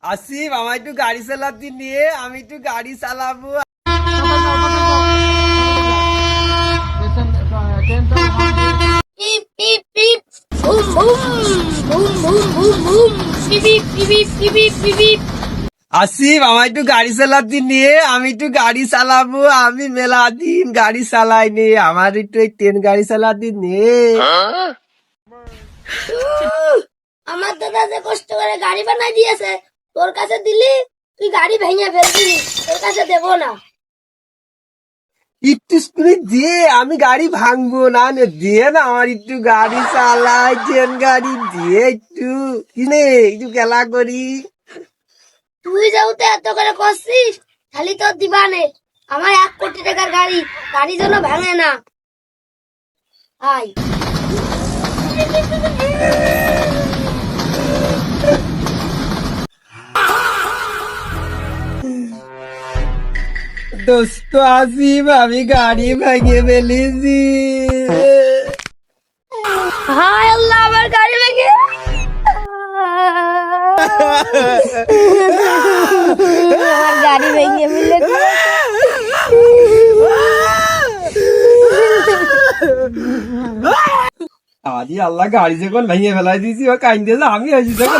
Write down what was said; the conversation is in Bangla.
আসিফ আমার একটু গাড়ি চালাতে নিয়ে আমি একটু গাড়ি চালাবো। Beep beep beep. Boom boom. Boom boom boom boom. Beep beep beep beep beep beep beep. Asif আমার একটু গাড়ি চালাতে নিয়ে আমি একটু গাড়ি চালাবো। আমি মেলা দিন গাড়ি চালাইনি, আমার একটু এই ট্রেন গাড়ি চালাতে নিয়ে। আমার দাদা যে কষ্ট করে গাড়ি বানাই দিয়েছে, তোর কাছে দিলি তুই গাড়ি ভেঙে ফেলবি, তোর কাছে দেবো না। একটু করে দিয়ে আমি গাড়ি ভাঙবো না, দিয়ে না আমার একটু গাড়ি চালাই, ট্রেন গাড়ি দিয়ে একটু কিনে একটু খেলা করি। তুই যেহেতু এত করে করছিস খালি তোর দিবানে। আমার 1 কোটি টাকার গাড়ি, গাড়ি যেন ভাঙে না। আয় দোস্ত আসিফ আমি গাড়ি ভেঙে ফেলেছি। হায় আল্লাহ, আমার গাড়ি ভেঙে আমার গাড়ি ভেঙে ফেলেছে। আদি আল্লাহ গাড়ি যখন ভেঙে ফেলাই দিয়েছি ও কাইন্দে আমি হয়েছি তোমার